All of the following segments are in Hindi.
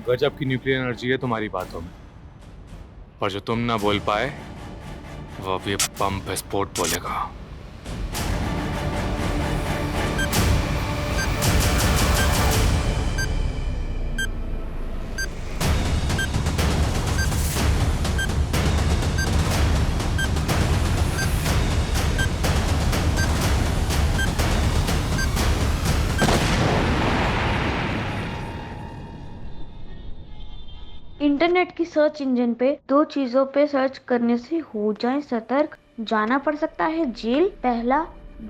गजब की न्यूक्लियर एनर्जी है तुम्हारी बातों में, पर जो तुम ना बोल पाए वो अब ये बम विस्फोट बोलेगा। इंटरनेट की सर्च इंजन पे दो चीजों पे सर्च करने से हो जाए सतर्क, जाना पड़ सकता है जेल। पहला,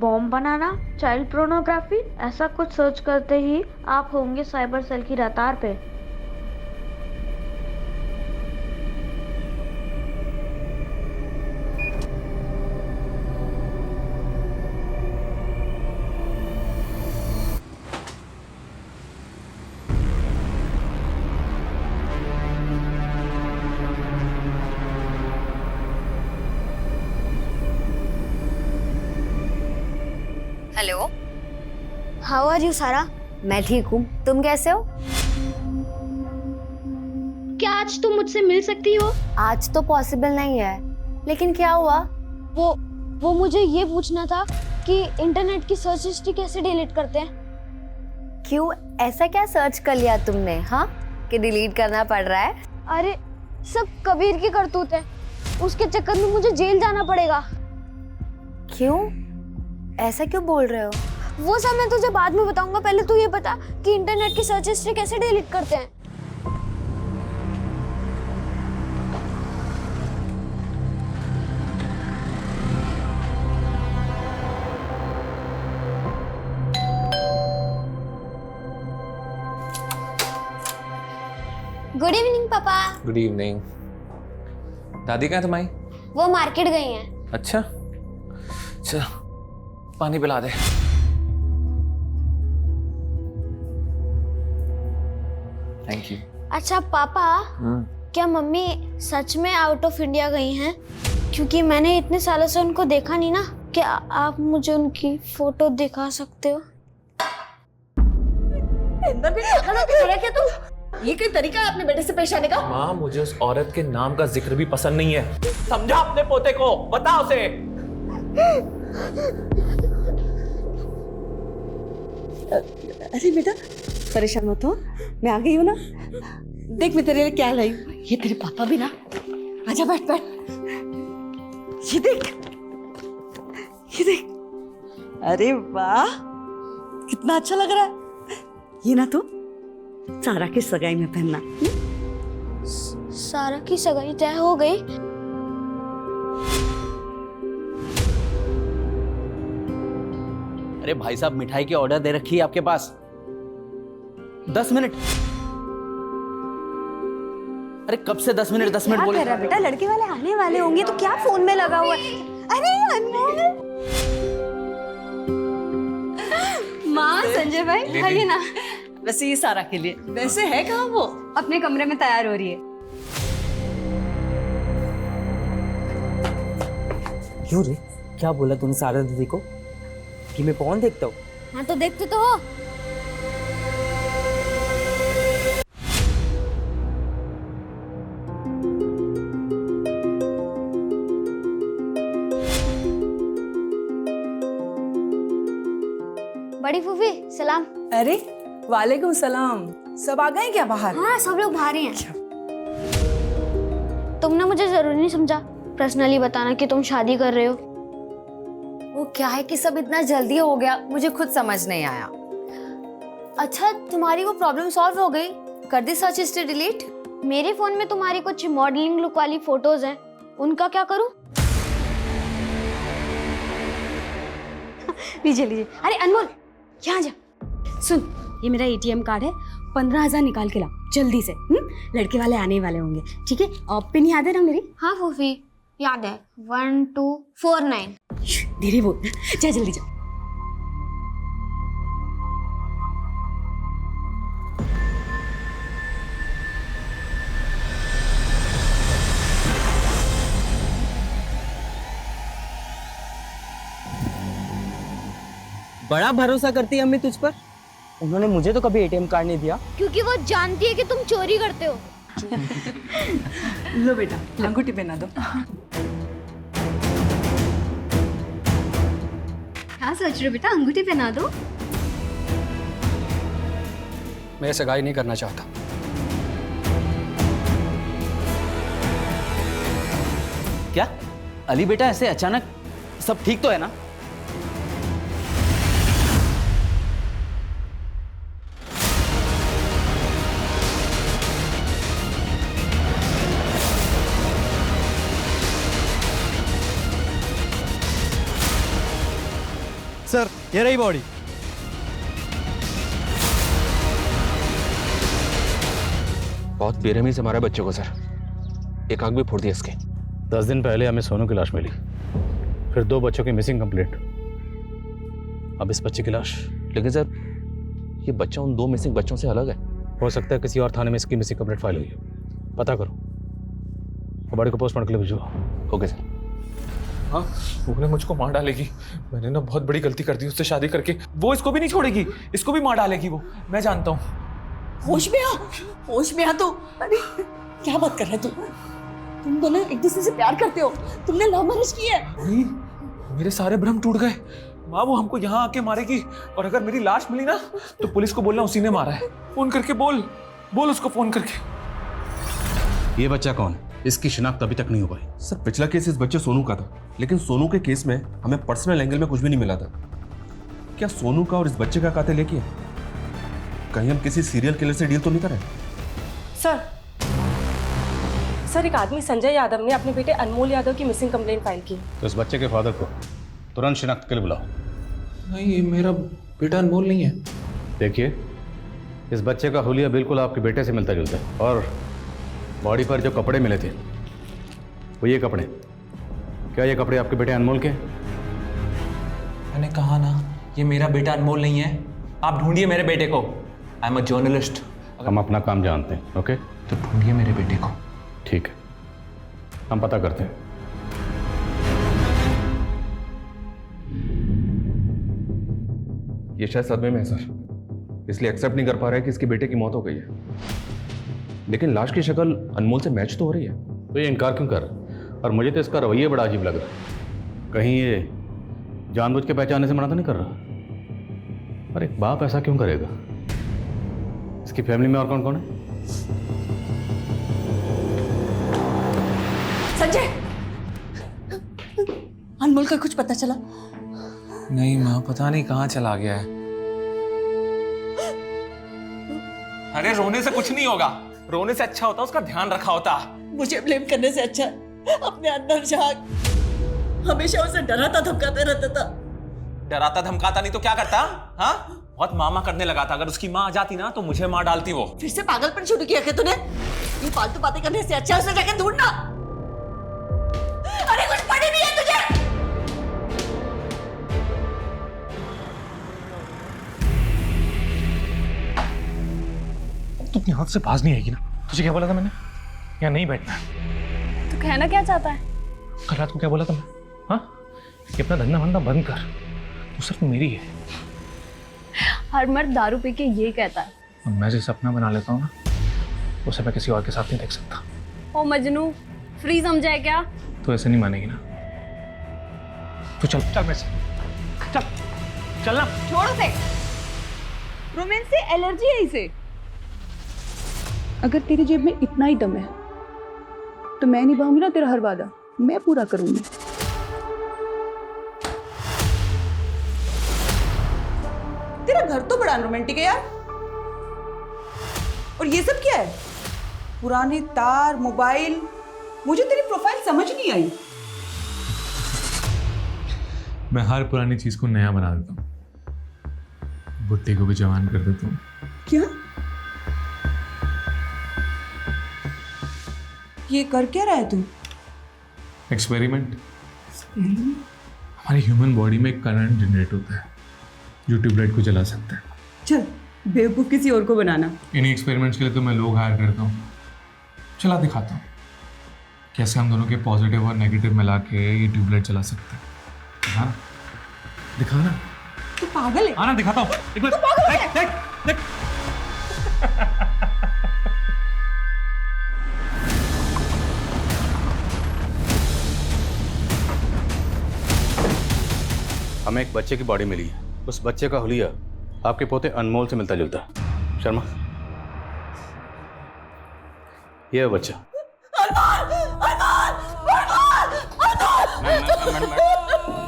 बॉम्ब बनाना, चाइल्ड पोर्नोग्राफी, ऐसा कुछ सर्च करते ही आप होंगे साइबर सेल की रडार पे। हेलो, हाउ आर यू सारा? मैं ठीक हूँ। तुम कैसे हो? क्या आज तुम मुझसे मिल सकती हो? आज तो पॉसिबल नहीं है, लेकिन क्या हुआ? वो मुझे ये पूछना था कि इंटरनेट की सर्च हिस्ट्री कैसे डिलीट करते हैं। क्यों, ऐसा क्या सर्च कर लिया तुमने, हाँ, कि डिलीट करना पड़ रहा है? अरे सब कबीर की करतूत है, उसके चक्कर में मुझे जेल जाना पड़ेगा। क्यों, ऐसा क्यों बोल रहे हो? वो सब मैं तुझे बाद में बताऊंगा, पहले तू ये बता कि इंटरनेट की सर्च हिस्ट्री कैसे डिलीट करते हैं। गुड इवनिंग पापा। Good evening. दादी कहाँ है तुम्हारी? वो मार्केट गई हैं। अच्छा, चल पानी पिला दे। Thank you. अच्छा पापा, क्या मम्मी सच में आउट ऑफ इंडिया गई हैं? क्योंकि मैंने इतने सालों से उनको देखा नहीं ना। क्या आप मुझे उनकी फोटो दिखा सकते हो? इंदर भी पागल हो के खड़ा क्या तू? ये कोई तरीका है अपने बेटे से पेश आने का? माँ, मुझे उस औरत के नाम का जिक्र भी पसंद नहीं है। समझा अपने पोते को, बता उसे। अरे बेटा परेशान मत हो, मैं आ गई हूँ ना। देख मैं तेरे लिए क्या लाई हूँ। ये तेरे पापा भी ना। आजा बैठ बैठ। ये देख, ये देख। अरे वाह, कितना अच्छा लग रहा है। ये ना तो सारा की सगाई में पहनना। सारा की सगाई तय हो गई? अरे भाई साहब, मिठाई की ऑर्डर दे रखी है आपके पास। 10 मिनट। अरे कब से 10 मिनट 10 मिनट बोल रहा बेटा, लड़के वाले आने वाले होंगे तो क्या फोन में लगा हुआ है? अरे अनमोल। माँ, संजय भाई आइए ना। वैसे ये सारा के लिए। वैसे है कहाँ वो? अपने कमरे में तैयार हो रही है। क्यों रे, क्या बोला तूने सारा दीदी को कि मैं कौन देखता हूँ? हाँ तो देखते तो हो। बड़ी फूफी सलाम। अरे वालेकुम सलाम। सब आ गए क्या बाहर? हाँ सब लोग बाहर ही हैं। तुमने मुझे जरूरी नहीं समझा पर्सनली बताना कि तुम शादी कर रहे हो। वो क्या है कि सब इतना जल्दी हो गया, मुझे खुद समझ नहीं आया। अच्छा, तुम्हारी वो प्रॉब्लम सॉल्व हो गई? कर दी सर्च हिस्ट्री डिलीट? मेरे फोन में तुम्हारी कुछ मॉडलिंग लुक वाली फोटोज हैं, उनका क्या करूं? लीजिए लीजिए। अरे अनमोल, यहाँ जा। सुन, ये मेरा ATM कार्ड है, 15,000 निकाल के लाओ जल्दी से। लड़के वाले आने वाले होंगे, ठीक है? और पिन याद है ना मेरी? हाँ फूफी याद है, 1249। धीरे बोल, जा जल्दी जा। बड़ा भरोसा करती है अम्मी तुझ पर। उन्होंने मुझे तो कभी एटीएम कार्ड नहीं दिया। क्योंकि वो जानती है कि तुम चोरी करते हो। लो बेटा, अंगूठी पहना दो। क्या सोच रहे हो बेटा, अंगूठी पहना दो। मैं सगाई नहीं करना चाहता। क्या अली बेटा, ऐसे अचानक सब ठीक तो है ना? सर ये रही बॉडी। बहुत बेरहमी से मारा बच्चों को सर, एक आंख भी फोड़ दिया इसके। 10 दिन पहले हमें सोनू की लाश मिली, फिर 2 बच्चों की मिसिंग कंप्लेंट, अब इस बच्चे की लाश। लेकिन सर ये बच्चा उन 2 मिसिंग बच्चों से अलग है। हो सकता है किसी और थाने में इसकी मिसिंग कंप्लेंट फाइल हुई है, पता करो और बॉडी को पोस्टमार्टम के लिए भिजवाओ। Okay sir. हाँ, वो मुझको मार डालेगी। मैंने ना बहुत बड़ी गलती कर दी उससे शादी करके। वो इसको भी नहीं छोड़ेगी, इसको भी मार डालेगी वो, मैं जानता हूँ। होश में आ, होश में आ तू। अरे क्या बात कर रहा है तू? तुम दोनों एक दूसरे से प्यार करते हो, तुमने लव मैरिज की है। नहीं, मेरे सारे भ्रम टूट गए। माँ वो हमको यहाँ आके मारेगी, और अगर मेरी लाश मिली ना तो पुलिस को बोलना उसी ने मारा है। फोन करके बोल उसको फोन करके। ये बच्चा कौन है? इसकी शिनाख्त अभी तक नहीं हो पाई। सर पिछला केस इस बच्चे सोनू का था, लेकिन सोनू के केस में हमें पर्सनल एंगल में कुछ भी नहीं मिला था। क्या सोनू का और इस बच्चे का कातिल एक ही है? कहीं हम किसी सीरियल किलर से डील तो नहीं कर रहे? सर एक आदमी संजय यादव ने अपने बेटे अनमोल यादव की मिसिंग कंप्लेंट फाइल की। तो इस बच्चे के फादर को तुरंत शिनाख्त के लिए बुलाओ। नहीं, ये मेरा बेटा अनमोल नहीं है। देखिए, इस बच्चे का हुलिया बिल्कुल आपके बेटे से मिलता जुलता है, और बॉडी पर जो कपड़े मिले थे वो ये कपड़े, क्या ये कपड़े आपके बेटे अनमोल के? मैंने कहा ना ये मेरा बेटा अनमोल नहीं है। आप ढूंढिए मेरे बेटे को। I am a journalist. हम अपना काम जानते हैं, ओके? तो ढूंढिए मेरे बेटे को। ठीक है, हम पता करते हैं। ये शायद सदमे में है सर, इसलिए एक्सेप्ट नहीं कर पा रहे कि इसके बेटे की मौत हो गई है। लेकिन लाश की शक्ल अनमोल से मैच तो हो रही है। तो ये इनकार क्यों कर रहा है? और मुझे तो इसका रवैया बड़ा अजीब लग रहा है। कहीं ये जानबूझ के पहचानने से मना तो नहीं कर रहा? और एक बाप ऐसा क्यों करेगा? इसकी फैमिली में और कौन कौन है? संजय, अनमोल का कुछ पता चला? नहीं माँ, पता नहीं कहाँ चला गया है। अरे रोने से कुछ नहीं होगा, रोने से अच्छा होता उसका ध्यान रखा होता। मुझे ब्लेम करने से अच्छा अपने अंदर झांक। हमेशा उसे डराता धमकाते रहता था। डराता धमकाता नहीं तो क्या करता? हाँ, बहुत मामा करने लगा था। अगर उसकी माँ आ जाती ना तो मुझे मार डालती वो। फिर से पागलपन शुरू किया क्या तूने? ये फालतू बातें करने से अच्छा उसे जाकर ढूंढना। अरे कुछ पड़ी नहीं है तुझे? तू अपनी हाथ से बाज नहीं आएगी ना? तुझे क्या बोला था मैंने? यहाँ नहीं बैठना है। तो कहना क्या चाहता है? कल रात को क्या बोला था मैं? हाँ, कि अपना धंधा वंधा बंद कर, तू सिर्फ मेरी है। हर मर्द दारू पी के ये कहता है। और मैं जैसे अपना बना लेता हूँ ना, उसे मैं किसी और के साथ नहीं देख सकता। ओ मजनू, फ्री समझा है क्या? तो ऐसे नहीं मानेगी ना? तू चल चल मेरे से, चल चलना। छोड़ उसे। रोमांस से एलर्जी है इसे। अगर तेरी जेब में इतना ही दम है तो मैं निभाऊंगी ना तेरा हर वादा, मैं पूरा करूंगी। तेरा घर तो बड़ा रोमांटिक है यार। और ये सब क्या है? पुराने तार, मोबाइल। मुझे तेरी प्रोफाइल समझ नहीं आई। मैं हर पुरानी चीज को नया बना देता हूँ, बुट्टी को भी जवान कर देता हूँ। क्या? ये कर क्या रहा है तू? एक्सपेरिमेंट। हमारी ह्यूमन बॉडी में एक करंट जनरेट होता है जो ट्यूबलाइट को जला सकता है। चल बेवकूफ किसी और को बनाना। इन्हीं एक्सपेरिमेंट्स के लिए तो मैं लोग हायर करता हूँ। चला दिखाता हूँ कैसे हम दोनों के पॉजिटिव और नेगेटिव मिला के ये ट्यूबलाइट चला सकते हैं। हाँ, दिखाना। तू पागल है। आना दिखाता हूँ। तू पागल है। हमें एक बच्चे की बॉडी मिली है। उस बच्चे का हुलिया आपके पोते अनमोल से मिलता जुलता है। शर्मा, ये है बच्चा। मैडम,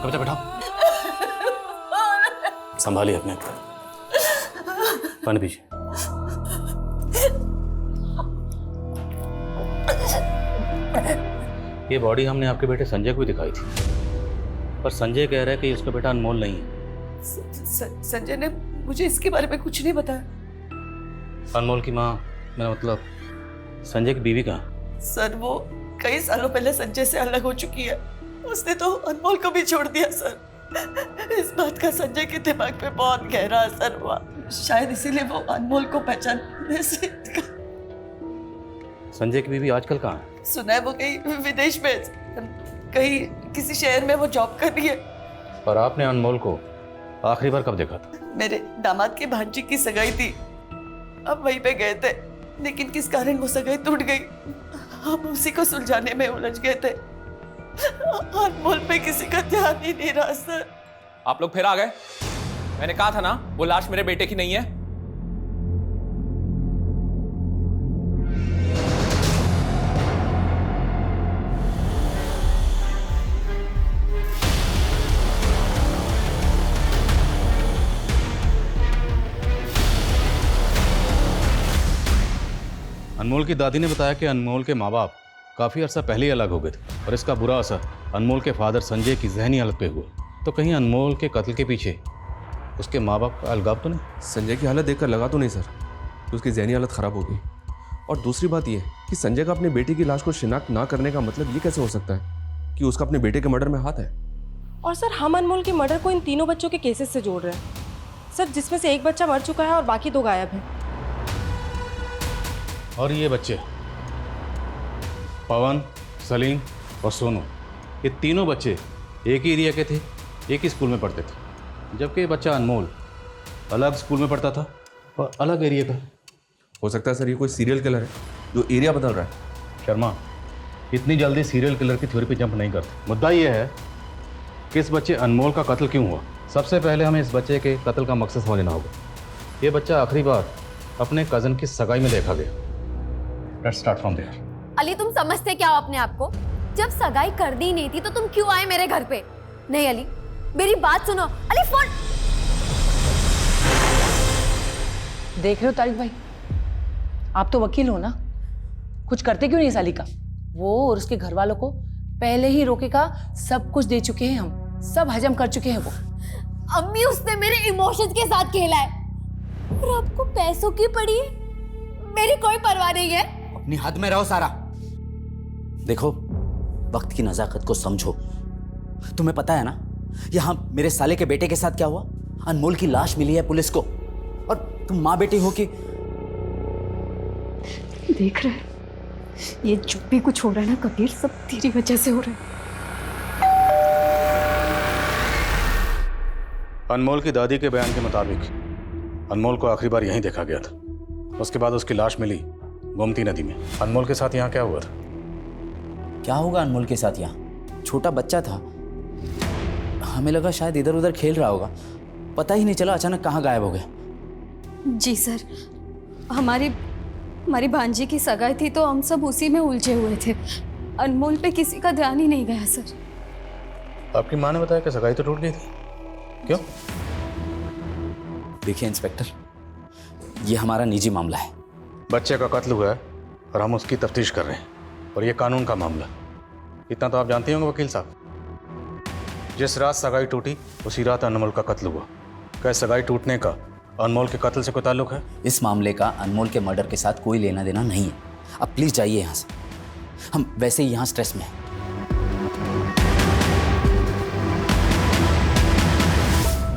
कविता बैठाओ, संभालिए अपने आप को। पानी पीजिए। ये बॉडी हमने आपके बेटे संजय को भी दिखाई थी, पर संजय कह रहा है कि उसका बेटा अनमोल नहीं है। संजय ने मुझे इसके बारे में कुछ नहीं बताया। अनमोल की माँ, मेरा मतलब संजय की बीवी कहाँ? सर वो कई सालों पहले संजय से अलग हो चुकी है। उसने तो अनमोल को भी छोड़ दिया सर। इस बात का संजय के दिमाग पे बहुत गहरा असर हुआ, शायद इसीलिए वो अनमोल को पहचानने से संजय की बीवी आजकल कहाँ है? सुना है वो कहीं विदेश में, कहीं किसी शहर में वो जॉब कर रही है। और आपने अनमोल को आखिरी बार कब देखा था? मेरे दामाद के भांजी की सगाई थी, अब वहीं पे गए थे, लेकिन किस कारण वो सगाई टूट गई, हम उसी को सुलझाने में उलझ गए थे। अनमोल पे किसी का ध्यान ही नहीं रहा सर। आप लोग फिर आ गए। मैंने कहा था ना वो लाश मेरे बेटे की नहीं है। अनमोल की दादी ने बताया कि अनमोल के माँ बाप काफ़ी अर्सा पहले ही अलग हो गए थे और इसका बुरा असर अनमोल के फादर संजय की जहनी हालत पे हुआ। तो कहीं अनमोल के कत्ल के पीछे उसके माँ बाप का अलगाव तो नहीं? संजय की हालत देखकर लगा तो नहीं सर कि उसकी जहनी हालत ख़राब हो गई। और दूसरी बात यह कि संजय का अपने बेटे की लाश को शिनाख्त ना करने का मतलब ये कैसे हो सकता है कि उसका अपने बेटे के मर्डर में हाथ है? और सर हम अनमोल के मर्डर को इन तीनों बच्चों के केसेस से जोड़ रहे हैं सर, जिसमें से एक बच्चा मर चुका है और बाकी 2 गायब हैं। और ये बच्चे पवन, सलीम और सोनू, ये तीनों बच्चे एक ही एरिया के थे, एक ही स्कूल में पढ़ते थे, जबकि ये बच्चा अनमोल अलग स्कूल में पढ़ता था और अलग एरिया का। हो सकता है सर ये कोई सीरियल किलर है जो एरिया बदल रहा है। शर्मा, इतनी जल्दी सीरियल किलर की थ्योरी पे जंप नहीं करते। मुद्दा ये है कि इस बच्चे अनमोल का कत्ल क्यों हुआ। सबसे पहले हमें इस बच्चे के कत्ल का मकसद समझना होगा। ये बच्चा आखिरी बार अपने कज़न की सगाई में देखा गया। Let's start from there. Ali, तुम समझते क्या हो अपने आप को? जब सगाई कर दी नहीं थी तो तुम क्यों आए मेरे घर पे? नहीं अली, मेरी बात सुनो। अली फोन। देख रहे हो तारिक भाई, आप तो वकील हो ना, कुछ करते क्यों नहीं साली का? वो और उसके घर वालों को पहले ही रोके का सब कुछ दे चुके हैं, हम सब हजम कर चुके हैं वो। अम्मी, उसने मेरे इमोशंस के साथ खेला है और आपको पैसों की पड़ी है, मेरी कोई परवाह नहीं है। अपनी हद में रहो सारा। देखो, वक्त की नजाकत को समझो। तुम्हें पता है ना यहाँ मेरे साले के बेटे के साथ क्या हुआ? अनमोल की लाश मिली है पुलिस को और तुम माँ बेटी हो कि देख रहे हैं, ये जो भी कुछ हो रहा है ना कबीर, सब तेरी वजह से हो रहा है। अनमोल की दादी के बयान के मुताबिक अनमोल को आखिरी बार यहीं देखा गया था। उसके बाद उसकी लाश मिली गोमती नदी में। अनमोल के साथ यहाँ क्या हुआ था? क्या होगा अनमोल के साथ? यहाँ छोटा बच्चा था, हमें लगा शायद इधर उधर खेल रहा होगा, पता ही नहीं चला अचानक कहाँ गायब हो गया। जी सर, हमारी भांजी की सगाई थी तो हम सब उसी में उलझे हुए थे, अनमोल पे किसी का ध्यान ही नहीं गया सर। आपकी माँ ने बताया कि सगाई तो टूट गई थी, क्यों? देखिए इंस्पेक्टर, ये हमारा निजी मामला है। बच्चे का कत्ल हुआ है और हम उसकी तफ्तीश कर रहे हैं, और ये कानून का मामला। इतना तो आप जानते होंगे वकील साहब, जिस रात सगाई टूटी उसी रात अनमोल का कत्ल हुआ। क्या सगाई टूटने का अनमोल के कत्ल से कोई ताल्लुक है? इस मामले का अनमोल के मर्डर के साथ कोई लेना देना नहीं है। अब प्लीज जाइए यहाँ से, हम वैसे ही यहाँ स्ट्रेस में हैं।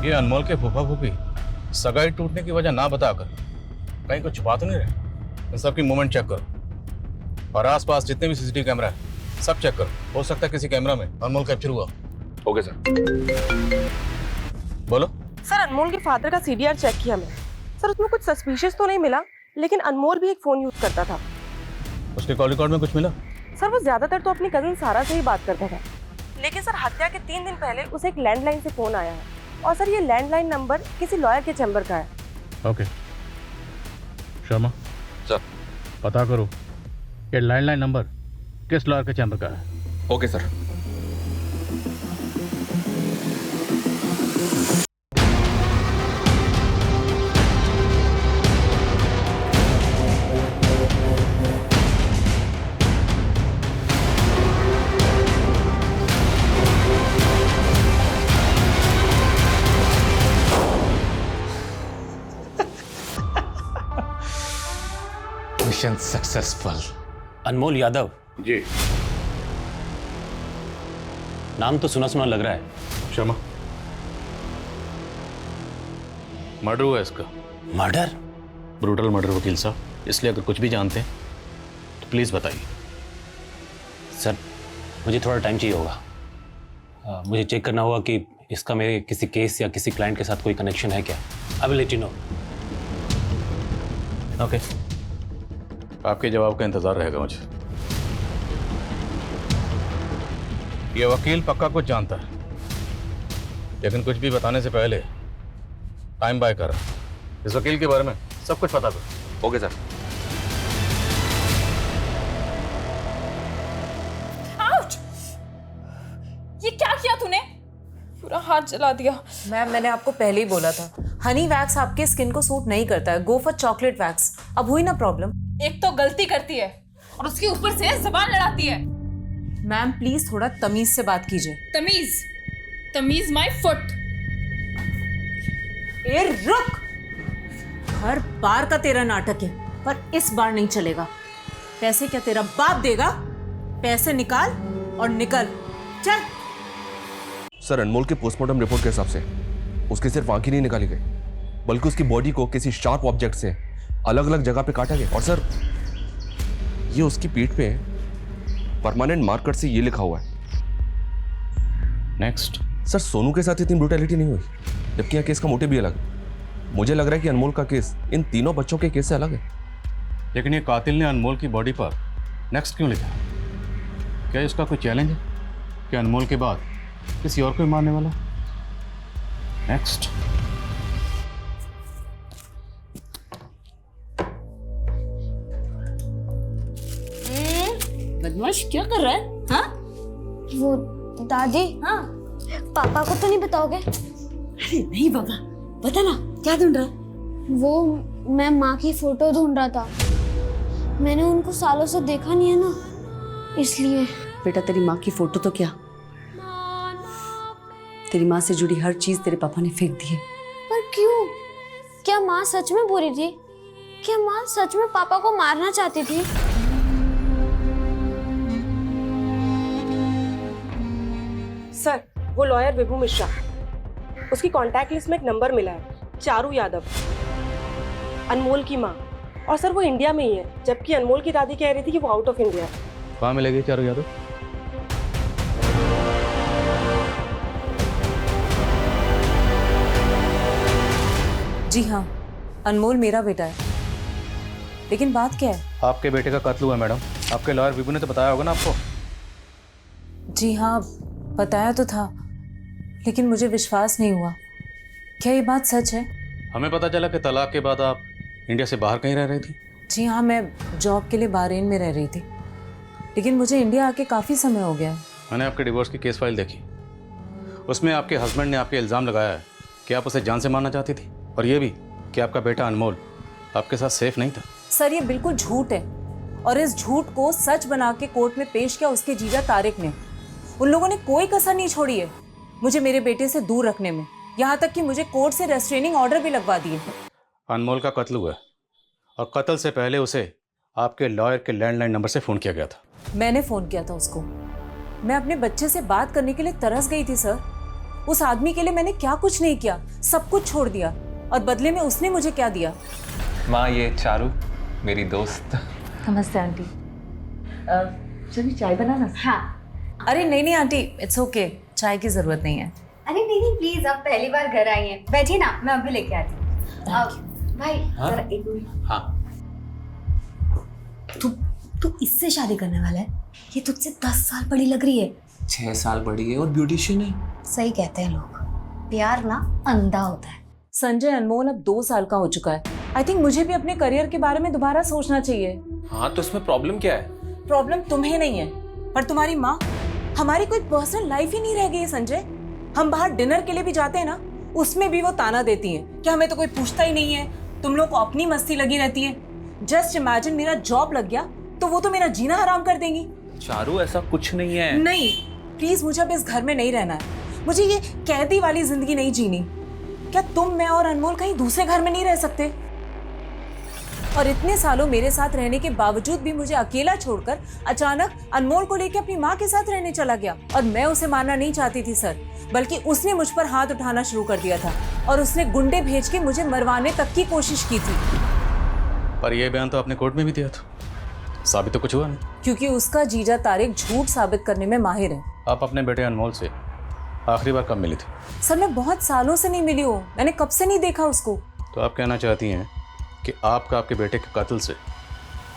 ये अनमोल के फूफा फूफी सगाई टूटने की वजह ना बताकर कहीं कुछ छुपा तो नहीं रहे? इन सबकी मूवमेंट चेक करो और आसपास जितने भी सीसीटीवी कैमरा है सब चेक करो। हो सकता है किसी कैमरा में अनमोल कैप्चर हुआ। Okay sir. बोलो। सर अनमोल के फादर का CDR चेक किया मैं, सर उसमें कुछ सस्पिशियस तो नहीं मिला, लेकिन अनमोल भी एक फ़ोन यूज़ करता था। उसके कॉल रिकॉर्ड में कुछ मिला? सर वो ज़्यादातर तो अपनी कज़न सारा से ही बात करता था, लेकिन सर हत्या के 3 दिन पहले उसे एक लैंडलाइन से फ़ोन आया है, और सर ये लैंडलाइन नंबर किसी लॉयर के चैम्बर का है। ओके शर्मा सर, पता करो ये लैंडलाइन नंबर किस लॉयर के चैम्बर का है। Okay sir. Mission successful. Anmol Yadav ji. नाम तो सुना सुना लग रहा है। शर्मा, मर्डर हुआ इसका। मर्डर? ब्रूटल मर्डर वकील साहब, इसलिए अगर कुछ भी जानते हैं तो प्लीज़ बताइए। सर मुझे थोड़ा टाइम चाहिए होगा। मुझे चेक करना होगा कि इसका मेरे किसी केस या किसी क्लाइंट के साथ कोई कनेक्शन है क्या। I will let you know. Okay, आपके जवाब का इंतज़ार रहेगा मुझे। ये वकील पक्का कुछ जानता है, लेकिन कुछ भी बताने से पहले टाइम बाय कर रहा है। इस वकील के बारे में सब कुछ पता करो। Okay sir. आउच! ये क्या किया तूने? पूरा हाथ जला दिया। मैम मैंने आपको पहले ही बोला था, हनी वैक्स आपके स्किन को सूट नहीं करता है, गो फॉर चॉकलेट वैक्स। अब हुई ना प्रॉब्लम? एक तो गलती करती है और उसके ऊपर से जबान लड़ाती है। मैम प्लीज थोड़ा तमीज से बात कीजिए। तमीज? तमीज माय फुट। ए रुक! हर बार का तेरा नाटक है, पर इस बार नहीं चलेगा। पैसे क्या तेरा बाप देगा? पैसे निकाल और निकल, चल। सर, अनमोल के पोस्टमार्टम रिपोर्ट के हिसाब से उसकी सिर्फ आंखें नहीं निकाली गई, बल्कि उसकी बॉडी को किसी शार्प ऑब्जेक्ट से अलग अलग जगह पे काटा गया। और सर, ये उसकी पीठ पे परमानेंट मार्कर से ये लिखा हुआ है। नेक्स्ट। सर, सोनू के साथ इतनी ब्रूटैलिटी नहीं हुई, जबकि यह केस का मोटिव भी अलग है। मुझे लग रहा है कि अनमोल का केस इन तीनों बच्चों के केस से अलग है। लेकिन ये कातिल ने अनमोल की बॉडी पर नेक्स्ट क्यों लिखा? क्या इसका कोई चैलेंज है कि अनमोल के बाद किसी और को मारने वाला? नेक्स्ट। बदमाश क्या कर रहा है? हाँ? वो दादी, हाँ? पापा को तो नहीं बताओगे? अरे नहीं बाबा, बता ना क्या ढूंढ रहा? वो मैं माँ की फोटो ढूंढ रहा था। मैंने उनको सालों से देखा नहीं है ना, इसलिए। बेटा तेरी माँ की फोटो तो क्या, तेरी माँ से जुड़ी हर चीज तेरे पापा ने फेंक दी है। पर क्यों? क्या माँ सच में बुरी थी? क्या माँ सच में पापा को मारना चाहती थी? सर, वो लॉयर विभू मिश्रा, उसकी कॉन्टैक्ट लिस्ट में एक नंबर मिला है, चारू यादव, अनमोल की माँ। और सर वो इंडिया में ही है, जबकि अनमोल की दादी कह रही थी कि वो आउट ऑफ इंडिया है। कहाँ मिलेगी चारू यादव? जी हाँ, अनमोल मेरा बेटा है। लेकिन बात क्या है? आपके बेटे का कत्ल हुआ मैडम। आपके लॉयर विभू ने तो बताया होगा ना आपको? जी हाँ, बताया तो था, लेकिन मुझे विश्वास नहीं हुआ। क्या ये बात सच है? हमें पता चला कि तलाक के बाद आप इंडिया से बाहर कहीं रह रही थी। जी हाँ, मैं जॉब के लिए बहरीन में रह रही थी, लेकिन मुझे इंडिया आके काफ़ी समय हो गया। मैंने आपके डिवोर्स की केस फाइल देखी, उसमें आपके हस्बैंड ने आपके इल्ज़ाम लगाया है कि आप उसे जान से मारना चाहती थी, और ये भी कि आपका बेटा अनमोल आपके साथ सेफ नहीं था। सर, ये बिल्कुल झूठ है, और इस झूठ को सच बना के कोर्ट में पेश किया उसके जीजा तारिक ने। उन लोगों ने कोई कसर नहीं छोड़ी है मुझे मेरे बेटे से दूर रखने में, यहाँ तक कि मुझे कोर्ट से रेस्ट्रेनिंग ऑर्डर भी लगवा दिए। अनमोल का कत्ल हुआ है, और कत्ल से पहले उसे आपके लॉयर के लैंडलाइन नंबर से फ़ोन किया गया था। मैंने फ़ोन किया था उसको। मैं अपने बच्चे से बात करने के लिए तरस गई थी सर। उस आदमी के लिए मैंने क्या कुछ नहीं किया, सब कुछ छोड़ दिया, और बदले में उसने मुझे क्या दिया? माँ, ये चारू मेरी दोस्त। नमस्ते आंटी। चलिए चाय बनाना। हाँ। अरे नहीं नहीं आंटी, इट्स ओके, चाय की ज़रूरत नहीं है। अरे नहीं नहीं प्लीज, आप पहली बार घर आई हैं, बैठिए ना, मैं अभी लेके आती हूँ। भाई हाँ? जरा एक मिनट। हाँ तू इससे शादी करने वाला है? ये तुझसे 10 साल बड़ी लग रही है। 6 साल बड़ी है और ब्यूटिशियन है। सही कहते हैं लोग, प्यार ना अंधा होता है। संजय अनमोल अब 2 साल का हो चुका है। आई थिंक मुझे भी अपने करियर के बारे में दोबारा सोचना चाहिए। हाँ तो इसमें प्रॉब्लम क्या है? प्रॉब्लम तुम्हें नहीं है पर तुम्हारी माँ। हमारी कोई पर्सनल लाइफ ही नहीं रह गई है संजय। हम बाहर डिनर के लिए भी जाते हैं ना, उसमें भी वो ताना देती हैं कि हमें तो कोई पूछता ही नहीं है, तुम लोग को अपनी मस्ती लगी रहती है। जस्ट इमेजिन मेरा जॉब लग गया तो वो तो मेरा जीना हराम कर देंगी। चारू ऐसा कुछ नहीं है। नहीं प्लीज, मुझे अब इस घर में नहीं रहना है। मुझे ये कैदी वाली जिंदगी नहीं जीनी। क्या तुम, मैं और अनमोल कहीं दूसरे घर में नहीं रह सकते? और इतने सालों मेरे साथ रहने के बावजूद भी मुझे अकेला छोड़कर अचानक अनमोल को लेकर अपनी माँ के साथ रहने चला गया। और मैं उसे मारना नहीं चाहती थी सर, बल्कि उसने मुझ पर हाथ उठाना शुरू कर दिया था और उसने गुंडे भेज के मुझे मरवाने तक की कोशिश की थी। पर यह बयान तो आपने कोर्ट में भी दिया था, साबित तो कुछ हुआ नहीं। क्योंकि उसका जीजा तारिक झूठ साबित करने में माहिर है। आप अपने बेटे अनमोल से आखिरी बार कब मिली थी? सर मैं बहुत सालों से नहीं मिली हूँ, मैंने कब से नहीं देखा उसको। तो आप कहना चाहती हैं कि आपका आपके बेटे के कातिल से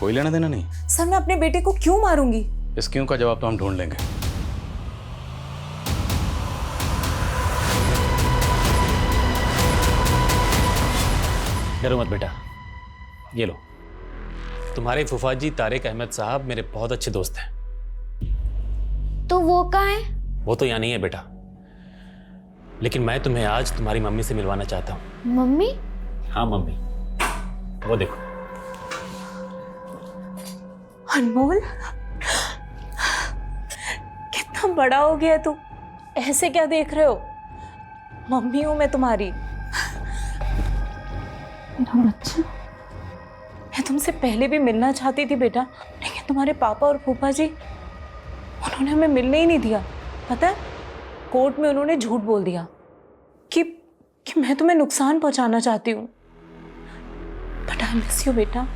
कोई लेना देना नहीं? सर मैं अपने बेटे को क्यों मारूंगी? इस क्यों का जवाब तो हम ढूंढ लेंगे। डरो मत बेटा, ये लो। तुम्हारे फूफाजी तारिक अहमद साहब मेरे बहुत अच्छे दोस्त हैं। तो वो कहाँ है? वो तो यहाँ नहीं है बेटा, लेकिन मैं तुम्हें आज तुम्हारी मम्मी से मिलवाना चाहता हूँ। मम्मी? हाँ मम्मी, वो देखो। अनमोल कितना बड़ा हो गया तू, ऐसे क्या देख रहे हो? मम्मी हूं मैं तुम्हारी। मेरा बच्चा, मैं तुमसे पहले भी मिलना चाहती थी बेटा, लेकिन तुम्हारे पापा और फूफा जी उन्होंने हमें मिलने ही नहीं दिया। पता है, कोर्ट में उन्होंने झूठ बोल दिया कि मैं तुम्हें नुकसान पहुंचाना चाहती हूँ। बट आई मिस यू बेटा।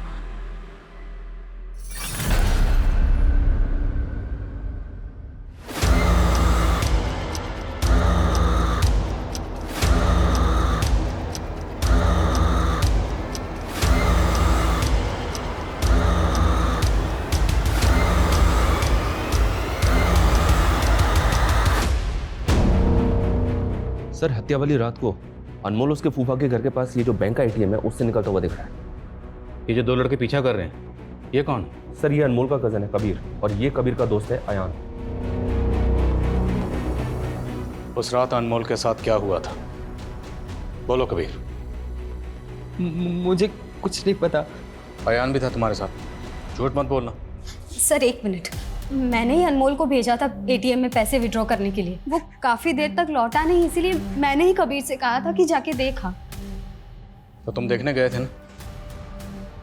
सर हत्या वाली रात को अनमोल उसके फूफा के घर के पास ये जो बैंक का एटीएम है उससे निकलता हुआ दिख रहा है। ये जो 2 लड़के पीछा कर रहे हैं, ये कौन? सर ये अनमोल का कजन है कबीर, और ये कबीर का दोस्त है अयान। उस रात अनमोल के साथ क्या हुआ था? बोलो कबीर। मुझे कुछ नहीं पता। अयान भी था तुम्हारे साथ, झूठ मत बोलना। सर 1 मिनट, मैंने ही अनमोल को भेजा था एटीएम में पैसे विड्रॉ करने के लिए। वो काफी देर तक लौटा नहीं, इसीलिए मैंने ही कबीर से कहा था कि जाके देखा। तो तुम देखने गए थे ना?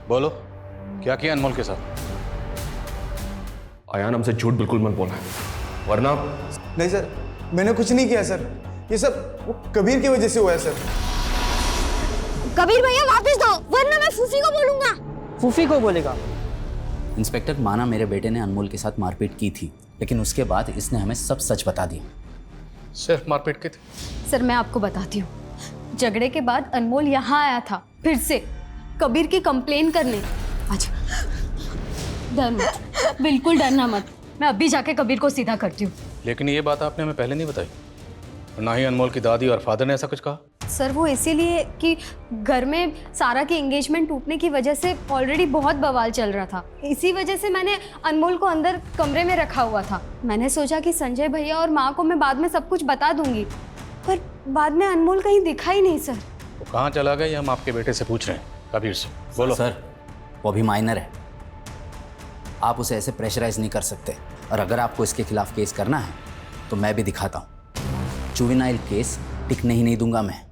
बोलो क्या किया अनमोल के साथ? अयान हमसे झूठ बिल्कुल मत बोलना, वरना। नहीं सर, मैंने कुछ नहीं किया सर, ये सब वो कबीर की वजह से हुआ है सर। कबीर भैया वापस दो, वरना मैं फूफी को बोलूंगा। फूफी को बोलेगा? इंस्पेक्टर, माना मेरे बेटे ने अनमोल के साथ मारपीट की थी, लेकिन उसके बाद इसने हमें सब सच बता दिया। सिर्फ मारपीट की थी? सर मैं आपको बताती हूँ, झगड़े के बाद अनमोल यहाँ आया था फिर से कबीर की कंप्लेन करने। अच्छा डर मत, बिल्कुल डरना मत, मैं अभी जाके कबीर को सीधा करती हूँ। लेकिन ये बात आपने हमें पहले नहीं बताई, ना ही अनमोल की दादी और फादर ने ऐसा कुछ कहा। सर वो इसीलिए कि घर में सारा की एंगेजमेंट टूटने की वजह से ऑलरेडी बहुत बवाल चल रहा था। इसी वजह से मैंने अनमोल को अंदर कमरे में रखा हुआ था। मैंने सोचा कि संजय भैया और माँ को मैं बाद में सब कुछ बता दूंगी, पर बाद में अनमोल कहीं दिखा ही नहीं। सर वो कहाँ चला गया ये हम आपके बेटे से पूछ रहे हैं, कबीर से। बोलो। सर वो अभी माइनर है, आप उसे ऐसे प्रेशराइज नहीं कर सकते, और अगर आपको इसके खिलाफ केस करना है तो मैं भी दिखाता हूँ। जुवेनाइल केस टिकने ही नहीं दूंगा मैं।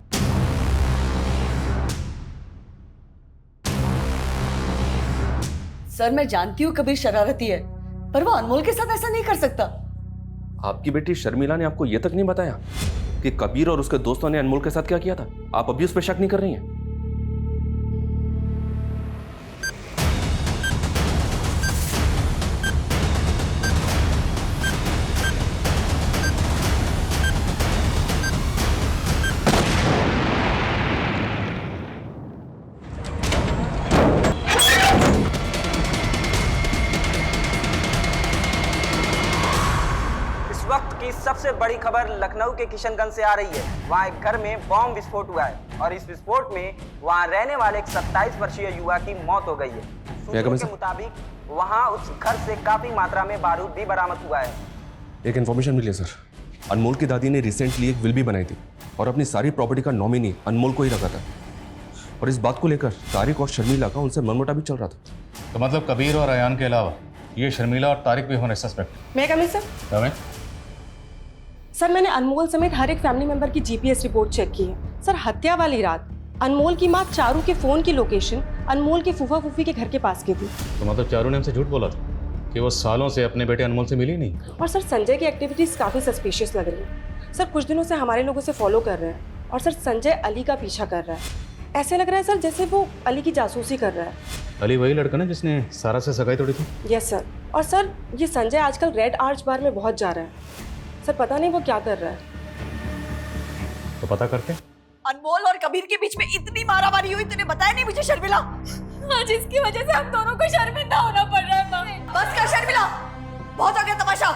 सर मैं जानती हूँ कबीर शरारती है, पर वो अनमोल के साथ ऐसा नहीं कर सकता। आपकी बेटी शर्मिला ने आपको यह तक नहीं बताया कि कबीर और उसके दोस्तों ने अनमोल के साथ क्या किया था? आप अभी उस पर शक नहीं कर रही हैं? बड़ी खबर लखनऊ के किशनगंज से आ रही है। वहाँ एक घर में बॉम्ब विस्फोट हुआ है और इस विस्फोट में वहाँ रहने वाले एक 27 वर्षीय युवा की मौत हो गई है। सूत्रों के मुताबिक वहाँ उस घर से काफी मात्रा में बारूद भी बरामद हुआ है। एक इन्फॉर्मेशन मिली है सर, अनमोल की दादी ने रिसेंटली एक विल भी बनाई थी और अपनी सारी प्रॉपर्टी का नॉमिनी अनमोल को ही रखा था। और इस बात को लेकर तारिक और शर्मिला का उनसे मनमुटाव भी चल रहा था। तो मतलब कबीर और अयान के अलावा ये शर्मिला और तारिक भी होने सस्पेक्ट? मैं कमिंग सर? कमें? सर मैंने अनमोल समेत हर एक फैमिली मेंबर की जीपीएस रिपोर्ट चेक की है। सर हत्या वाली रात अनमोल की माँ चारू के फोन की लोकेशन अनमोल के फूफा फूफी के घर के पास की थी। तो मतलब चारू ने हमसे झूठ बोला था कि वो सालों से अपने बेटे अनमोल से मिली नहीं? और सर संजय की एक्टिविटीज काफी सस्पिशियस लग रही है। सर कुछ दिनों से हमारे लोगों से फॉलो कर रहे हैं और सर संजय अली का पीछा कर रहा है। ऐसे लग रहा है सर जैसे वो अली की जासूसी कर रहा है। अली वही लड़का ना जिसने सारा से सगाई तोड़ी थी? Yes sir. और सर ये संजय आजकल रेड आर्च बार में बहुत जा रहा है। सर पता नहीं वो क्या कर रहा है। तो पता करते। अनमोल और कबीर के बीच में इतनी मारामारी हुई, तूने बताया नहीं मुझे शर्मिला? आज इसकी वजह से हम दोनों को शर्मिंदा होना पड़ रहा है माँ। बस कर शर्मिला, बहुत हो गया तमाशा।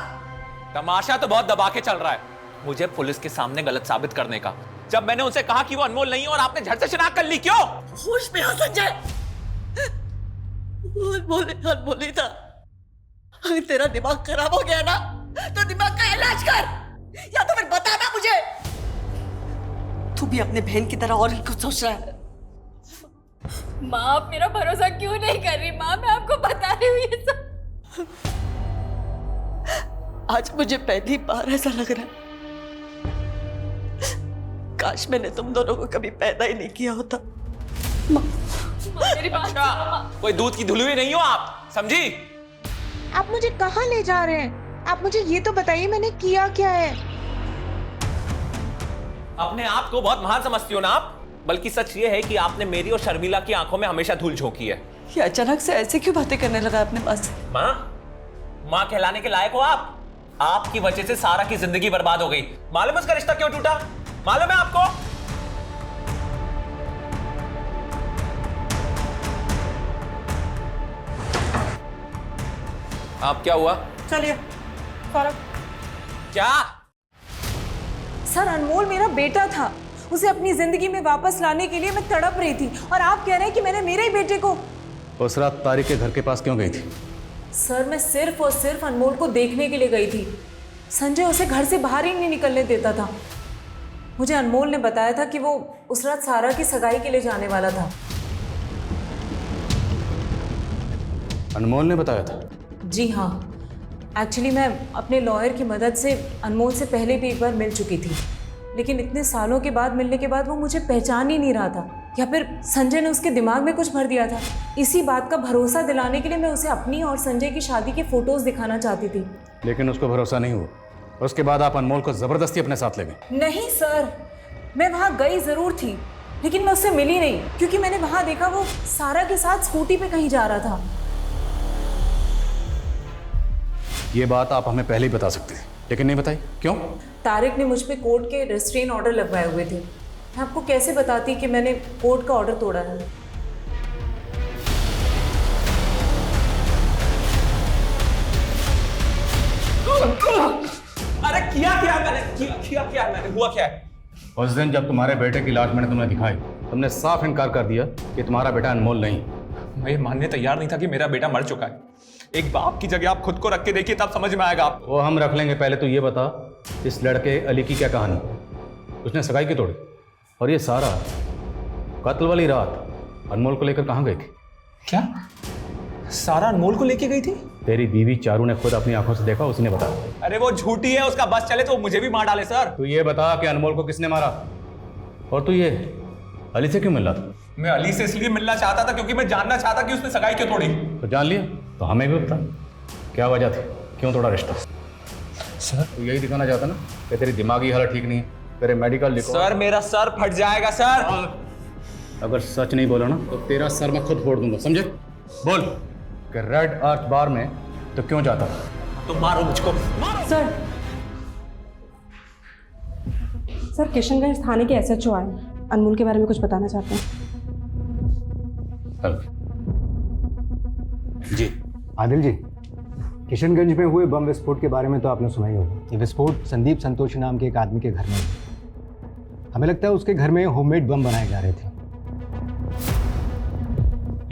तमाशा तो बहुत दबा के चल रहा है, मुझे पुलिस के सामने गलत साबित करने का। जब मैंने उनसे कहा कि वो अनमोल नहीं है और आपने झट से शिनाख्त कर ली, क्यों? होश में हो संजय, अनमोल ही था। अगर तेरा दिमाग खराब हो गया ना तो दिमाग का इलाज कर, या तो फिर बता ना मुझे। तू भी अपने बहन की तरह और ही कुछ सोच रहा है। माँ आप मेरा भरोसा क्यों नहीं कर रही? माँ मैं आपको बता रही हूँ ये सब। आज मुझे पहली बार ऐसा लग रहा है काश मैंने तुम दोनों को कभी पैदा ही नहीं किया होता। मेरी बात कोई दूध की धुलुई नहीं हो आप, समझी? आप मुझे कहाँ ले जा रहे हैं? आप मुझे ये तो बताइए मैंने किया क्या है? अपने आप को बहुत महान समझती हो ना आप, बल्कि सच ये है कि आपने मेरी और शर्मिला की आंखों में हमेशा धूल झोंकी है। ये अचानक से ऐसे क्यों बातें करने लगा अपने पास? माँ कहलाने के लायक हो आप। आपकी वजह से सारा की जिंदगी बर्बाद हो गई। मालूम है उसका रिश्ता क्यों टूटा? मालूम है आपको? आप क्या हुआ? चलिए क्या? सर अनमोल मेरा बेटा था, उसे अपनी जिंदगी में वापस लाने के लिए मैं तड़प रही थी और आप कह रहे हैं कि मैंने मेरे ही बेटे को। उस रात तारिक के घर के पास क्यों गई थी? सर मैं सिर्फ और सिर्फ अनमोल को देखने के लिए गई थी। संजय उसे घर से बाहर ही नहीं निकलने देता था। मुझे अनमोल ने बताया था कि वो उस रात सारा की सगाई के लिए जाने वाला था। अनमोल ने बताया था? जी हाँ, एक्चुअली मैं अपने लॉयर की मदद से अनमोल से पहले भी एक बार मिल चुकी थी, लेकिन इतने सालों के बाद मिलने के बाद वो मुझे पहचान ही नहीं रहा था, या फिर संजय ने उसके दिमाग में कुछ भर दिया था। इसी बात का भरोसा दिलाने के लिए मैं उसे अपनी और संजय की शादी के फोटोज दिखाना चाहती थी। लेकिन उसको भरोसा नहीं हुआ। उसके बाद आप अनमोल को जबरदस्ती अपने साथ ले गए? नहीं सर, मैं वहाँ गई जरूर थी, लेकिन मैं उससे मिली नहीं, क्योंकि मैंने वहाँ देखा वो सारा के साथ स्कूटी पे कहीं जा रहा था। ये बात आप हमें पहले ही बता सकते हैं, लेकिन नहीं बताई, क्यों? तारिक ने मुझ पे कोर्ट के रेस्ट्रेन ऑर्डर लगवाए हुए थे। मैं आपको कैसे बताती कि मैंने कोर्ट का ऑर्डर तोड़ा है? अरे किया मैंने हुआ क्या है? उस दिन जब तुम्हारे बेटे की लाश मैंने तुम्हें दिखाई, तुमने साफ इनकार कर दिया कि तुम्हारा बेटा अनमोल नहीं। मैं ये मानने तैयार नहीं था कि मेरा बेटा मर चुका है। एक बाप की जगह आप खुद को रख के देखिए, तब समझ में आएगा आप। वो हम रख लेंगे, पहले तो ये बता इस लड़के अली की क्या कहानी? उसने सगाई की तोड़ी, और ये सारा कत्ल वाली रात अनमोल को लेकर कहाँ गई थी? क्या सारा अनमोल को लेके गई थी? तेरी बीवी चारू ने खुद अपनी आंखों से देखा, उसी ने बताया। अरे वो झूठी है, उसका बस चले तो मुझे भी मार डाले सर। तू ये बता कि अनमोल को किसने मारा, और तू ये अली से क्यों मिल रहा था? मैं अली से इसलिए मिलना चाहता था क्योंकि मैं जानना चाहता कि उसने सगाई क्यों तोड़ी। तो जान लिया तो हमें भी बता, क्या वजह थी, क्यों तोड़ा रिश्ता? सर तू यही दिखाना चाहता ना कि तेरी दिमागी हालत ठीक नहीं है, तेरे मेडिकल लिखो। सर मेरा सर फट जाएगा सर। अगर सच नहीं बोला ना तो तेरा सर मैं खुद फोड़ दूंगा, समझे? बोल कि रेड आर्च बार में तो क्यों जाता? तो मारो मुझको, मारो। सर किशनगंज थाने के SHO आए, अनमोल के बारे में कुछ बताना चाहते हैं। जी आदिल जी, किशनगंज में हुए बम विस्फोट के बारे में तो आपने सुना ही होगा। ये विस्फोट संदीप संतोषी नाम के एक आदमी के घर में हुआ। हमें लगता है उसके घर में होममेड बम बनाए जा रहे थे।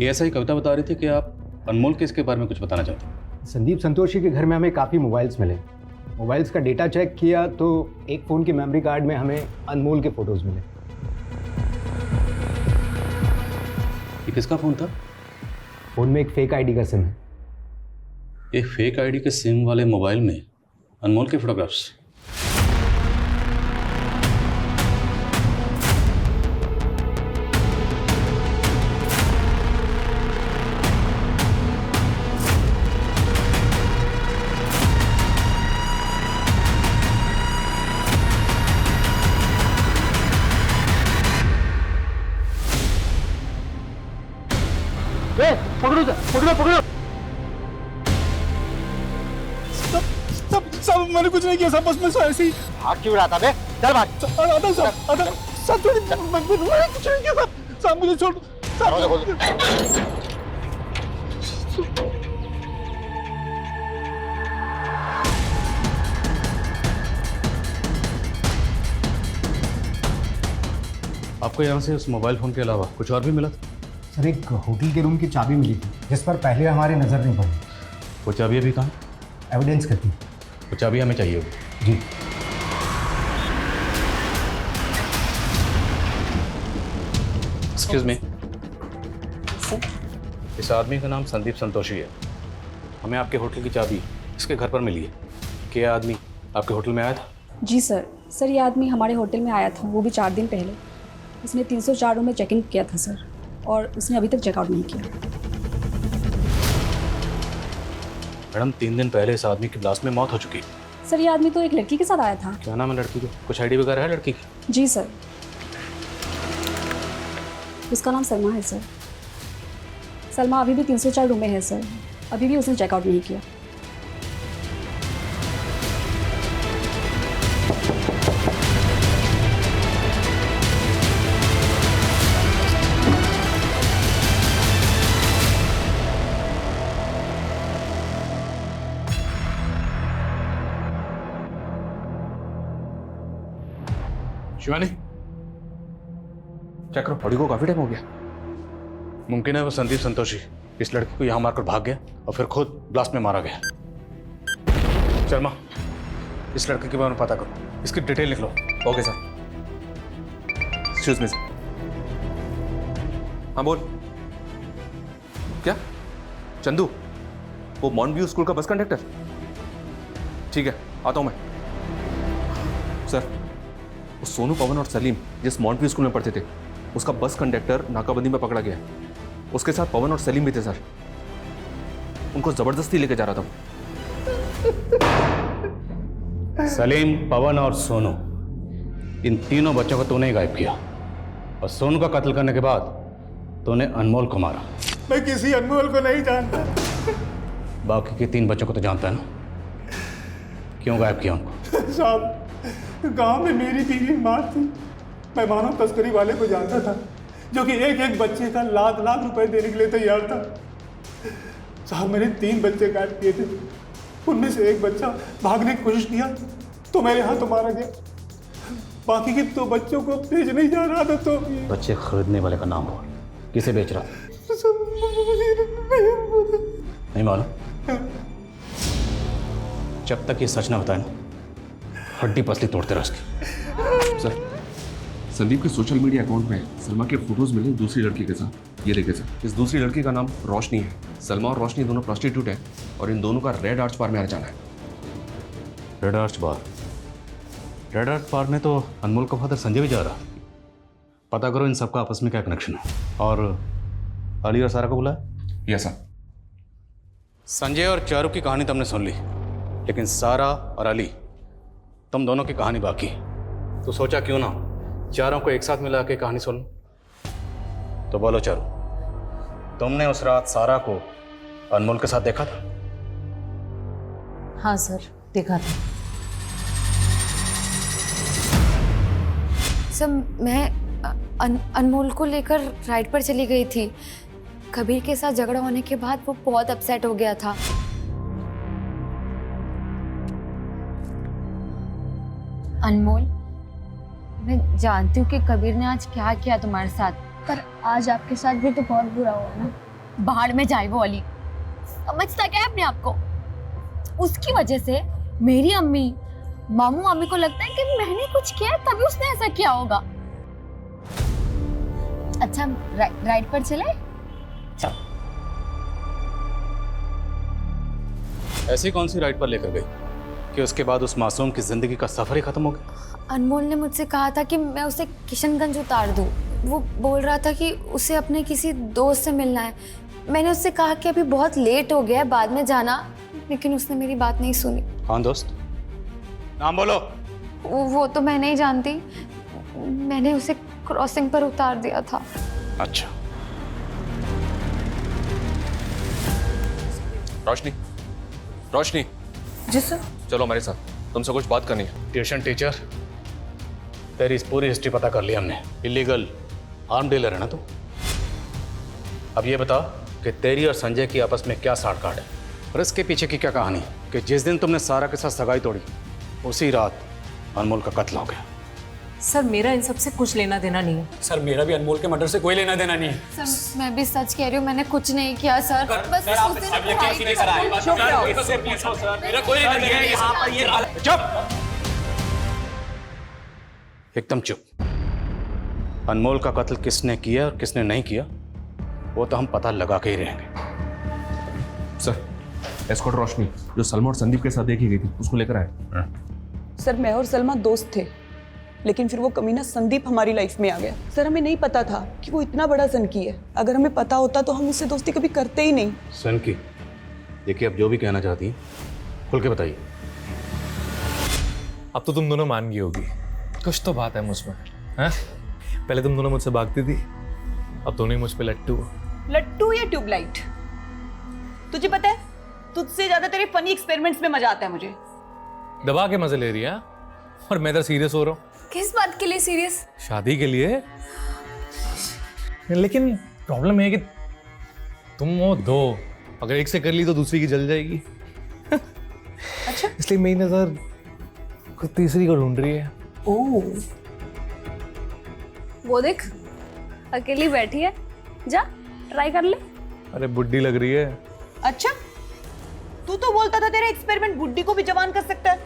ये ऐसा ही कविता बता रही थी कि आप अनमोल केस के बारे में कुछ बताना चाहते हैं। संदीप संतोषी के घर में हमें काफ़ी मोबाइल्स मिले। मोबाइल्स का डेटा चेक किया तो एक फ़ोन की मेमोरी कार्ड में हमें अनमोल के फ़ोटोज़ मिले। ये किसका फ़ोन था? फ़ोन में एक फेक आईडी का सिम है। एक फेक आईडी के सिम वाले मोबाइल में अनमोल के फोटोग्राफ्स। पकड़ो पकड़ो पकड़ो। सब मैंने कुछ नहीं किया साहब, बस मैं ऐसे ही भाग क्यों रहा था बे? चल भाग। आधा साहब थोड़ी मैंने कुछ नहीं किया साहब मुझे छोड़ साहब। आपको यहाँ से उस मोबाइल फ़ोन के अलावा कुछ और भी मिला था? सर एक होटल के रूम की चाबी मिली थी जिस पर पहले हमारी नज़र नहीं पड़ी। वो चाबी अभी कहाँ? एविडेंस करती। वो चाबी हमें चाहिए होगी। जी। एक्सक्यूज मी, इस आदमी का नाम संदीप संतोषी है। हमें आपके होटल की चाबी इसके घर पर मिली है। क्या आदमी आपके होटल में आया था? जी सर। सर ये आदमी हमारे होटल में आया था, वो भी 4 दिन पहले। इसने 304 रूम में चेक इन किया था सर, और उसने अभी तक चेकआउट नहीं किया। मैडम 3 दिन पहले इस आदमी की ब्लास्ट में मौत हो चुकी है। सर ये आदमी तो एक लड़की के साथ आया था। क्या नाम है लड़की को? कुछ आईडी वगैरह है लड़की की? जी सर, उसका नाम सलमा है सर। सलमा अभी भी 304 रूम में है सर, अभी भी उसने चेकआउट नहीं किया। शिवानी, चेक करो, बॉडी को काफी टाइम हो गया। मुमकिन है वो संदीप संतोषी इस लड़की को यहाँ मारकर भाग गया और फिर खुद ब्लास्ट में मारा गया। शर्मा, इस लड़के के बारे में पता करो, इसकी डिटेल लिख लो। Okay sir. Excuse me sir. हाँ बोल। क्या? चंदू, वो माउंट व्यू स्कूल का बस कंडक्टर? ठीक है, आता हूं मैं। सर, वो सोनू, पवन और सलीम जिस माउंट व्यू स्कूल में पढ़ते थे, उसका बस कंडक्टर नाकाबंदी में पकड़ा गया। उसके साथ पवन और सलीम भी थे सर। उनको जबरदस्ती लेके जा रहा था। सलीम, पवन और सोनू, इन तीनों बच्चों को तूने ही गायब किया, और सोनू का कत्ल करने के बाद तूने अनमोल को मारा। मैं किसी अनमोल को नहीं जानता। बाकी के 3 बच्चों को तो जानता है ना? क्यों गायब किया उनको? साहब, गांव में मेरी बीवी माँ थी। मैं मानव तस्करी वाले को जानता था जो कि एक बच्चे का लाख रुपए देने के लिए तैयार था। साहब, मैंने 3 बच्चे गायब किए थे। उनमें से एक बच्चा भागने की कोशिश किया तो मेरे हाथों मारा गया। बाकी के 2 बच्चों को भेज नहीं जा रहा था तो बच्चे खरीदने वाले का नाम बोल, किसे बेच रहा? नहीं मालूम? जब तक ये सच ना बताए ना, हड्डी पसली तोड़ते रह उसकी। सर, संदीप के सोशल मीडिया अकाउंट में सलमा के फोटोज मिले दूसरी लड़की के साथ। ये देखे सर, इस दूसरी लड़की का नाम रोशनी है। सलमा और रोशनी दोनों प्रोस्टिट्यूट है और इन दोनों का रेड आर्च बार में आना जाना है। रेड आर्च बार? रेड आर्च बार में तो अनमोल का फादर संजय भी जा रहा। पता करो इन सबका आपस में क्या कनेक्शन है। और अली और सारा को बुलाया? Yes sir. संजय और चारू की कहानी तुमने सुन ली, लेकिन सारा और अली, तुम दोनों की कहानी बाकी। तो सोचा क्यों ना चारों को एक साथ मिला के कहानी सुन। तो बोलो चारू, तुमने उस रात सारा को अनमोल के साथ देखा था? हाँ सर, देखा था। सर, मैं अनमोल को लेकर राइड पर चली गई थी। कबीर के साथ झगड़ा होने के बाद वो बहुत अपसेट हो गया था। अनमोल, मैं जानती हूँ कि कबीर ने आज क्या किया तुम्हारे साथ, पर आज आपके साथ भी तो बहुत बुरा हुआ ना। बाहर में जाए वो अली, समझता क्या है अपने आप को? उसकी वजह से मेरी अम्मी, मामू मामी को लगता है कि मैंने कुछ किया है तभी उसने ऐसा किया होगा। अच्छा, राइड पर चले? ऐसी कौन सी राइड पर लेकर गई कि उसके बाद उस मासूम की जिंदगी का सफर ही खत्म हो गया? अनमोल ने मुझसे कहा था कि मैं उसे किशनगंज उतार दूं। वो बोल रहा था कि उसे अपने किसी दोस्त से मिलना है। मैंने उससे कहा कि अभी बहुत लेट हो गया है, बाद में जाना, लेकिन उसने मेरी बात नहीं सुनी। कौन दोस्त? नाम बोलो। वो तो मैं नहीं जानती, मैंने उसे क्रॉसिंग पर उतार दिया था। अच्छा। रोशनी, रोशनी। जी सर। चलो हमारे साथ, तुमसे कुछ बात करनी है। ट्यूशन टीचर, तेरी इस पूरी हिस्ट्री पता कर ली हमने। इलीगल आर्म डीलर है ना तू? अब ये बता कि तेरी और संजय की आपस में क्या साठ गांठ है और इसके पीछे की क्या कहानी कि जिस दिन तुमने सारा के साथ सगाई तोड़ी उसी रात अनमोल का कत्ल हो गया। सर मेरा इन सब से कुछ लेना देना नहीं है। सर मेरा भी अनमोल के मर्डर से कोई लेना देना नहीं है। सर मैं भी सच कह रही हूँ, मैंने कुछ नहीं किया सर। बस उस दिन चुप रहो। चुप, एकदम चुप। अनमोल का कत्ल किसने किया और किसने नहीं किया वो तो हम पता लगा के ही रहेंगे। सर, एस्कॉर्ट रोशनी जो सलमा और संदीप के साथ देखी गई थी उसको लेकर आए। सर मैं और सलमा दोस्त थे, लेकिन फिर वो कमीना संदीप हमारी लाइफ में आ गया। सर हमें नहीं पता था कि वो इतना बड़ा सनकी है। अगर हमें पता होता तो हम उससे दोस्ती कभी करते ही नहीं। सनकी, देखिए अब जो भी कहना चाहती हैं खुल के बताइए। अब तो तुम दोनों मान गई होगी, कुछ तो बात है मुझमें, हैं? पहले तुम दोनों मुझसे भागती थी, अब दोनों ही मुझ पे लट्टू। लट्टू या ट्यूबलाइट? तुझे पता है तुझसे ज्यादा तेरे फनी एक्सपेरिमेंट्स में मजा आता है मुझे। दबा के मजे ले रही है और मैं इधर सीरियस हो रहा हूँ। किस बात के लिए सीरियस? शादी के लिए। लेकिन प्रॉब्लम है कि तुम वो दो, अगर एक से कर ली तो दूसरी की जल जाएगी। अच्छा, इसलिए मेरी नजर कुछ तीसरी को ढूंढ रही है। ओह, वो देख अकेली बैठी है, जा ट्राई कर ले। अरे बुड्ढी लग रही है। अच्छा, तू तो बोलता था तेरा एक्सपेरिमेंट बुड्ढी को भी जवान कर सकता है।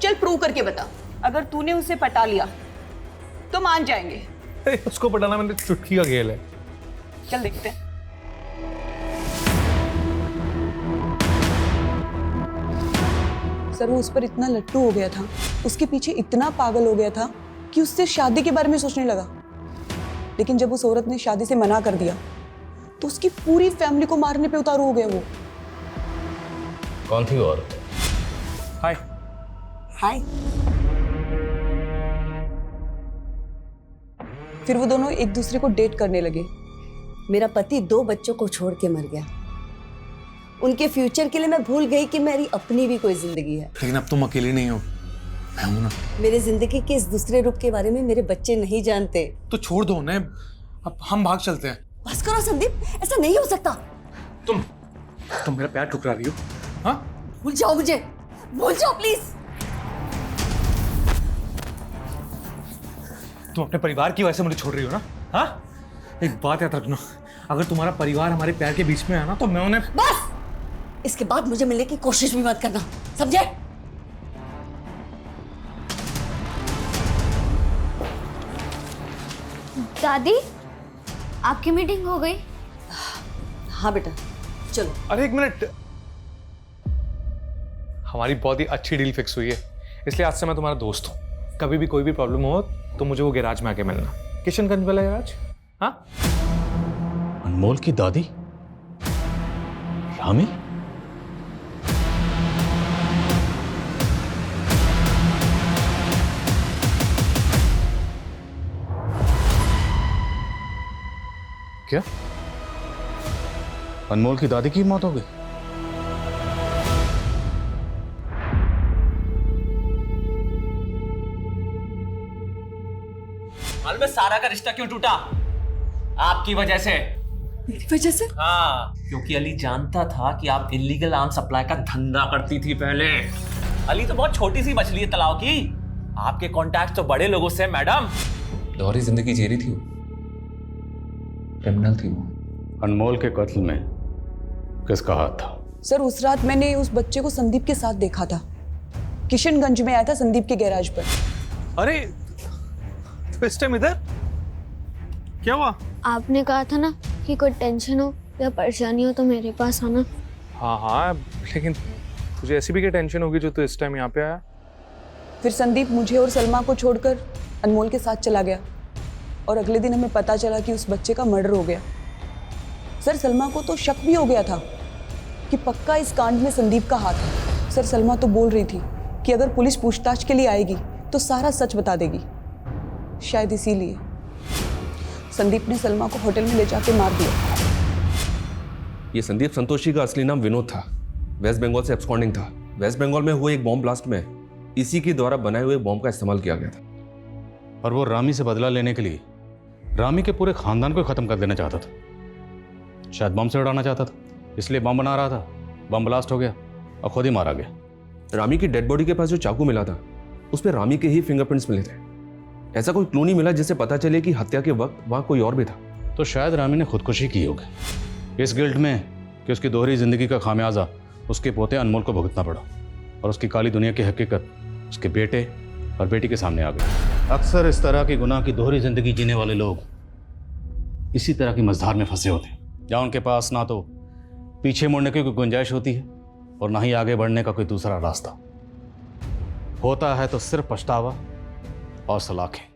चल प्रूव करके बता। अगर तूने उसे पटा लिया तो मान जाएंगे। उसको पटाना मैंने चुटकी का खेल है। चल देखते हैं। सर वो उस पर इतना लट्टू हो गया था, उसके पीछे इतना पागल हो गया था कि उससे शादी के बारे में सोचने लगा। लेकिन जब उस औरत ने शादी से मना कर दिया तो उसकी पूरी फैमिली को मारने पे उतारू हो गया वो। कौन थी वो औरत? हाय। हाय। फिर वो दोनों एक दूसरे को डेट करने लगे। मेरा पति 2 बच्चों को छोड़ के मर गया। उनके फ्यूचर के लिए मैं भूल गई कि मेरी अपनी भी कोई जिंदगी है। लेकिन अब तुम अकेली नहीं हो, मैं हूं ना। मेरे जिंदगी के इस दूसरे रूप के बारे में मेरे बच्चे नहीं जानते। तो छोड़ दो उन्हें, अब हम भाग चलते हैं। बस करो संदीप, ऐसा नहीं हो सकता। तुम मेरा प्यार ठुकरा रही हो। हाँ, भूल जाओ मुझे, भूल जाओ प्लीज। तुम अपने परिवार की वजह से मुझे छोड़ रही हो ना? हाँ, एक बात याद रखना, अगर तुम्हारा परिवार हमारे प्यार के बीच में है ना तो मैं उन्हें। बस, इसके बाद मुझे मिलने की कोशिश भी मत करना, समझे? दादी, आपकी मीटिंग हो गई? हाँ बेटा, चलो। अरे एक मिनट, हमारी बहुत ही अच्छी डील फिक्स हुई है, इसलिए आज से मैं तुम्हारा दोस्त हूँ। कभी भी कोई भी प्रॉब्लम हो तो मुझे वो गैराज में आके मिलना, किशनगंज वाला गैराज। हाँ? अनमोल की दादी रामी? क्या अनमोल की दादी की मौत हो गई? मालूम है सारा का रिश्ता क्यों टूटा? आपकी वजह से। मेरी वजह से? हाँ, क्योंकि अली जानता था कि आप इलीगल आर्म सप्लाई का धंधा करती थी पहले। अली तो बहुत छोटी सी मछली है तालाब की, आपके कॉन्टैक्ट तो बड़े लोगों से मैडम। दोहरी जिंदगी जी रही थी वो, क्रिमिनल थी वो। अनमोल के कत्ल में किसका हाथ था? सर उस रात मैंने उस बच्चे को संदीप के साथ देखा था, किशनगंज में आया था संदीप के गैराज पर। अरे तो इस टाइम इधर क्या हुआ? आपने कहा था ना कि कोई टेंशन हो या परेशानी हो तो मेरे पास आना। हाँ हाँ, लेकिन तुझे ऐसी भी क्या टेंशन होगी जो तू इस टाइम यहाँ पे आया? फिर संदीप मुझे और सलमा को छोड़कर अनमोल के साथ चला गया और अगले दिन हमें पता चला कि उस बच्चे का मर्डर हो गया। सर सलमा को तो शक भी हो गया था कि पक्का इस कांड में संदीप का हाथ है। सर सलमा तो बोल रही थी कि अगर पुलिस पूछताछ के लिए आएगी तो सारा सच बता देगी। शायद इसीलिए संदीप ने सलमा को होटल में ले जाके मार दिया। ये संदीप संतोषी का असली नाम विनोद था, वेस्ट बंगाल से एब्सकॉन्डिंग था। वेस्ट बंगाल में हुए एक बॉम्ब ब्लास्ट में इसी के द्वारा बनाए हुए बॉम्ब का इस्तेमाल किया गया था। और वो रामी से बदला लेने के लिए रामी के पूरे खानदान को खत्म कर देना चाहता था। शायद बम से उड़ाना चाहता था, इसलिए बम बना रहा था। बम ब्लास्ट हो गया और खुद ही मारा गया। रामी की डेड बॉडी के पास जो चाकू मिला था उस पर रामी के ही फिंगरप्रिंट्स मिले थे। ऐसा कोई क्लू नहीं मिला जिससे पता चले कि हत्या के वक्त वहां कोई और भी था। तो शायद रामी ने खुदकुशी की होगी इस गिल्ट में कि उसकी दोहरी जिंदगी का खामियाजा उसके पोते अनमोल को भुगतना पड़ा और उसकी काली दुनिया की हकीकत उसके बेटे और बेटी के सामने आ गई। अक्सर इस तरह की गुनाह की दोहरी जिंदगी जीने वाले लोग इसी तरह की मझधार में फंसे होते हैं जहाँ उनके पास ना तो पीछे मुड़ने की कोई गुंजाइश होती है और ना ही आगे बढ़ने का कोई दूसरा रास्ता होता है। तो सिर्फ पछतावा और सलाखें।